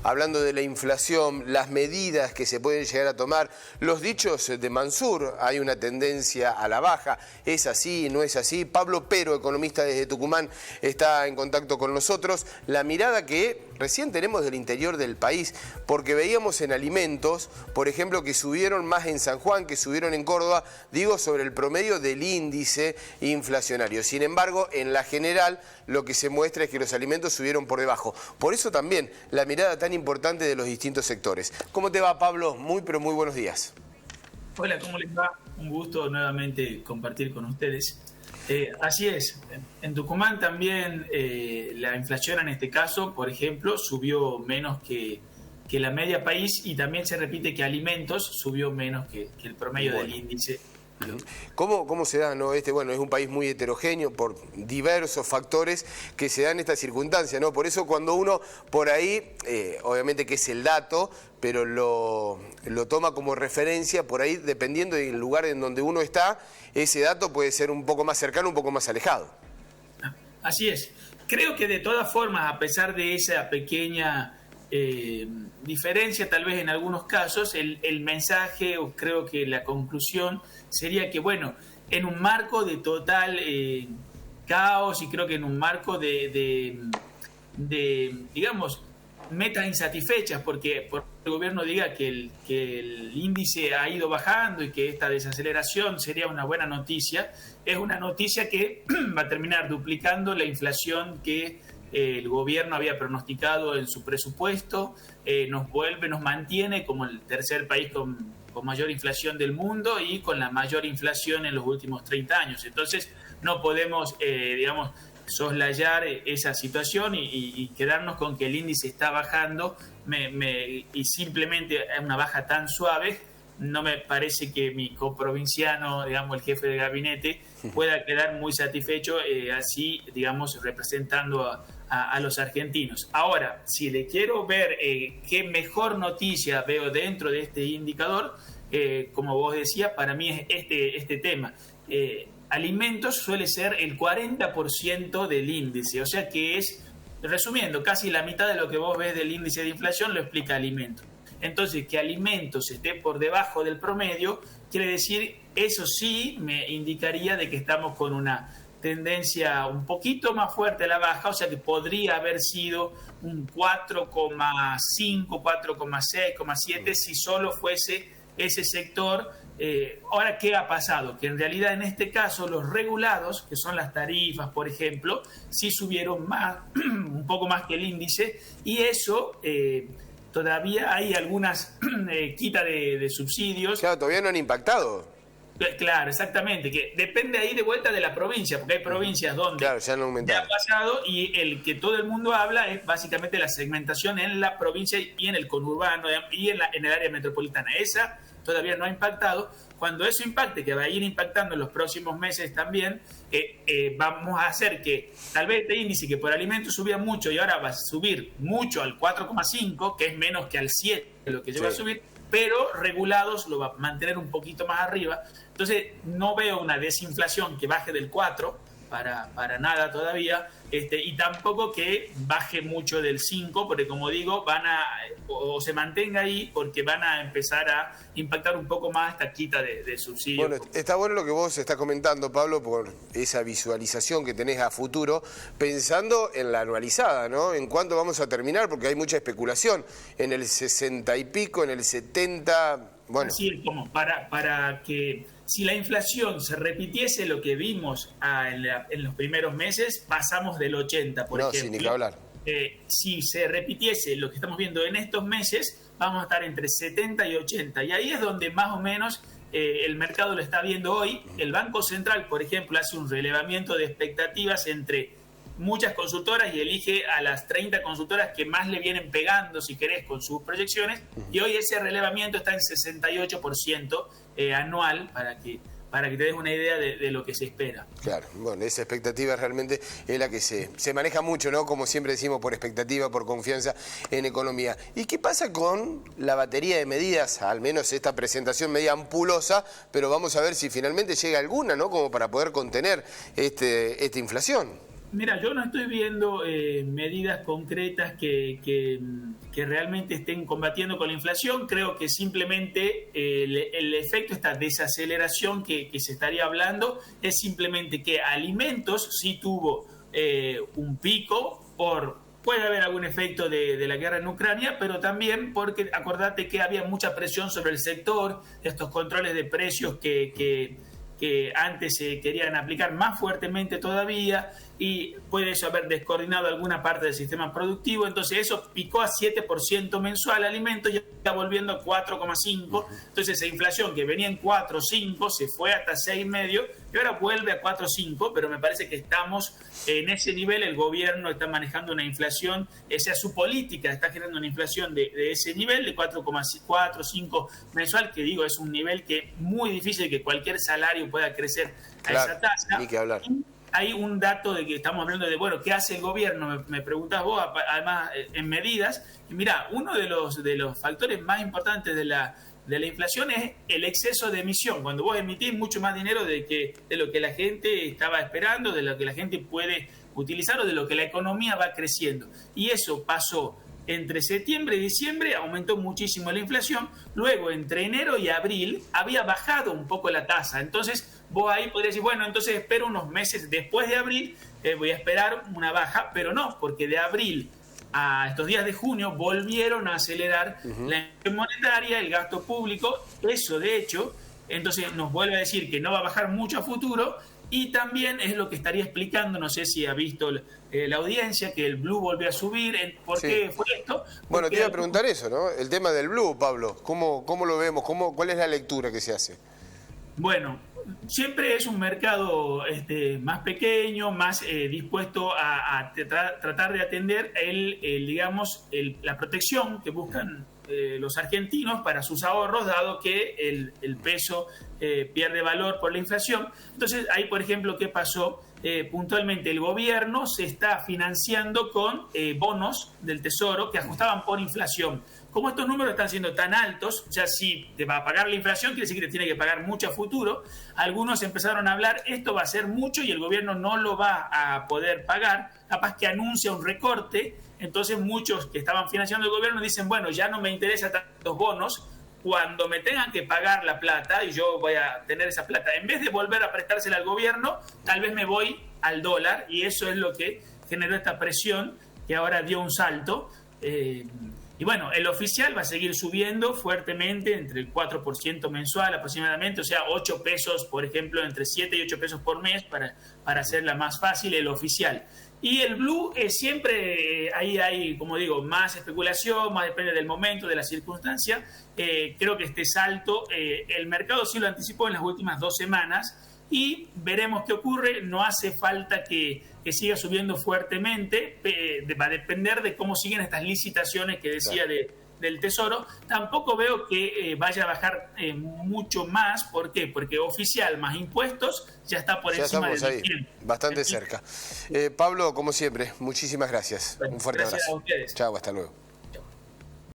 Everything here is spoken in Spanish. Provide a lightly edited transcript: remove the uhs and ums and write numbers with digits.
hablando de la inflación, las medidas que se pueden llegar a tomar, los dichos de Mansur, hay una tendencia a la baja, ¿es así, no es así? Pablo Pero, economista desde Tucumán, está en contacto con nosotros. La mirada que recién tenemos del interior del país, porque veíamos en alimentos, por ejemplo, que subieron más en San Juan, que subieron en Córdoba, digo, sobre el promedio del índice inflacionario. Sin embargo, en la general, lo que se muestra es que los alimentos subieron por debajo. Por eso también la mirada tan importante de los distintos sectores. ¿Cómo te va, Pablo? Muy, pero muy buenos días. Hola, ¿cómo les va? Un gusto nuevamente compartir con ustedes. Así es, en Tucumán también la inflación en este caso, por ejemplo, subió menos que la media país, y también se repite que alimentos subió menos que el promedio del índice. ¿Cómo se da, no? Bueno, es un país muy heterogéneo por diversos factores que se dan estas circunstancias, ¿no? Por eso cuando uno por ahí, obviamente que es el dato, pero lo toma como referencia, por ahí dependiendo del lugar en donde uno está, ese dato puede ser un poco más cercano, un poco más alejado. Así es. Creo que de todas formas, a pesar de esa pequeña diferencia, tal vez en algunos casos, el mensaje, o creo que la conclusión sería que, bueno, en un marco de total caos, y creo que en un marco de digamos, metas insatisfechas, porque el gobierno diga que el índice ha ido bajando y que esta desaceleración sería una buena noticia, es una noticia que va a terminar duplicando la inflación que el gobierno había pronosticado en su presupuesto. Nos mantiene como el tercer país con mayor inflación del mundo y con la mayor inflación en los últimos 30 años. Entonces no podemos, digamos, soslayar esa situación y quedarnos con que el índice está bajando y simplemente una baja tan suave. No me parece que mi coprovinciano, digamos, el jefe de gabinete, pueda quedar muy satisfecho así, digamos, representando a los argentinos. Ahora, si le quiero ver qué mejor noticia veo dentro de este indicador, como vos decías, para mí es este tema. Alimentos suele ser el 40% del índice, o sea que es, resumiendo, casi la mitad de lo que vos ves del índice de inflación lo explica alimentos. Entonces, que alimentos esté por debajo del promedio, quiere decir, eso sí me indicaría de que estamos con una tendencia un poquito más fuerte a la baja, o sea que podría haber sido un 4,5, 4,6, 4,7 si solo fuese ese sector. Ahora, ¿qué ha pasado? Que en realidad en este caso los regulados, que son las tarifas, por ejemplo, sí subieron más, un poco más que el índice, y eso todavía hay algunas quita de subsidios. Claro, todavía no han impactado. Claro, exactamente, que depende ahí de vuelta de la provincia, porque hay provincias donde claro, ya ha pasado, y el que todo el mundo habla es básicamente la segmentación en la provincia y en el conurbano y en el área metropolitana. Esa todavía no ha impactado. Cuando eso impacte, que va a ir impactando en los próximos meses también, vamos a hacer que tal vez este índice, que por alimentos subía mucho y ahora va a subir mucho al 4,5, que es menos que al 7 de lo que lleva a subir, pero regulados lo va a mantener un poquito más arriba. Entonces no veo una desinflación que baje del 4 para nada todavía, y tampoco que baje mucho del 5, porque como digo, o se mantenga ahí, porque van a empezar a impactar un poco más esta quita de subsidios. Bueno, está bueno lo que vos estás comentando, Pablo, por esa visualización que tenés a futuro, pensando en la anualizada, ¿no? En cuánto vamos a terminar, porque hay mucha especulación, en el 60 y pico, en el 70, bueno. Así es, como para que si la inflación se repitiese lo que vimos en los primeros meses, pasamos del 80, por ejemplo. No, sin ni que hablar. Si se repitiese lo que estamos viendo en estos meses, vamos a estar entre 70 y 80. Y ahí es donde más o menos el mercado lo está viendo hoy. El Banco Central, por ejemplo, hace un relevamiento de expectativas entre muchas consultoras y elige a las 30 consultoras que más le vienen pegando, si querés, con sus proyecciones, y hoy ese relevamiento está en 68% anual, para que te des una idea de lo que se espera. Claro, bueno, esa expectativa realmente es la que se maneja mucho, ¿no? Como siempre decimos, por expectativa, por confianza en economía. ¿Y qué pasa con la batería de medidas? Al menos esta presentación media ampulosa, pero vamos a ver si finalmente llega alguna, ¿no? Como para poder contener esta inflación. Mira, yo no estoy viendo medidas concretas que realmente estén combatiendo con la inflación. Creo que simplemente el efecto, esta desaceleración que se estaría hablando, es simplemente que alimentos sí tuvo un pico puede haber algún efecto de la guerra en Ucrania, pero también porque acordate que había mucha presión sobre el sector, estos controles de precios que antes se querían aplicar más fuertemente todavía, y puede eso haber descoordinado alguna parte del sistema productivo. Entonces eso picó a 7% mensual alimentos, ya está volviendo a 4,5%. Entonces esa inflación que venía en 4, 5, se fue hasta 6,5 y ahora vuelve a 4, 5, pero me parece que estamos en ese nivel. El gobierno está manejando una inflación, esa es su política, está generando una inflación de ese nivel, de 4,4, 5 mensual, que digo, es un nivel que es muy difícil que cualquier salario pueda crecer a esa tasa. Ni que hablar. Hay un dato de que estamos hablando de, bueno, ¿qué hace el gobierno? Me preguntás vos, además, en medidas. Y mirá, uno de los factores más importantes de la inflación es el exceso de emisión. Cuando vos emitís mucho más dinero de lo que la gente estaba esperando, de lo que la gente puede utilizar o de lo que la economía va creciendo. Y eso pasó entre septiembre y diciembre, aumentó muchísimo la inflación. Luego, entre enero y abril, había bajado un poco la tasa. Entonces, vos ahí podrías decir, bueno, entonces espero unos meses después de abril, voy a esperar una baja, pero no, porque de abril a estos días de junio volvieron a acelerar la inflación monetaria, el gasto público. Eso, de hecho, entonces nos vuelve a decir que no va a bajar mucho a futuro. Y también es lo que estaría explicando, no sé si ha visto la audiencia, que el blue volvió a subir. ¿Por qué fue esto? Bueno, te iba a preguntar eso, ¿no? El tema del blue, Pablo, ¿cómo lo vemos? ¿Cuál es la lectura que se hace? Bueno, siempre es un mercado más pequeño, más dispuesto a tratar de atender la protección que buscan los argentinos para sus ahorros, dado que el peso pierde valor por la inflación. Entonces, ahí, por ejemplo, ¿qué pasó? Puntualmente, el gobierno se está financiando con bonos del Tesoro que ajustaban por inflación. Como estos números están siendo tan altos, o sea, si te va a pagar la inflación, quiere decir que te tiene que pagar mucho a futuro. Algunos empezaron a hablar, esto va a ser mucho y el gobierno no lo va a poder pagar, capaz que anuncia un recorte. Entonces muchos que estaban financiando el gobierno dicen, bueno, ya no me interesa tantos bonos, cuando me tengan que pagar la plata y yo voy a tener esa plata, en vez de volver a prestársela al gobierno, tal vez me voy al dólar, y eso es lo que generó esta presión que ahora dio un salto. Y bueno, el oficial va a seguir subiendo fuertemente, entre el 4% mensual aproximadamente, o sea, 8 pesos, por ejemplo, entre 7 y 8 pesos por mes, para hacerla más fácil, el oficial. Y el blue siempre, ahí hay, como digo, más especulación, más depende del momento, de la circunstancia. Creo que este salto, el mercado sí lo anticipó en las últimas 2 semanas, y veremos qué ocurre. No hace falta que siga subiendo fuertemente, va a depender de cómo siguen estas licitaciones que decía del Tesoro. Tampoco veo que vaya a bajar mucho más. ¿Por qué? Porque oficial más impuestos ya está por encima del 100. Bastante cerca. Pablo, como siempre, muchísimas gracias. Un fuerte abrazo. Gracias a ustedes. Chao, hasta luego.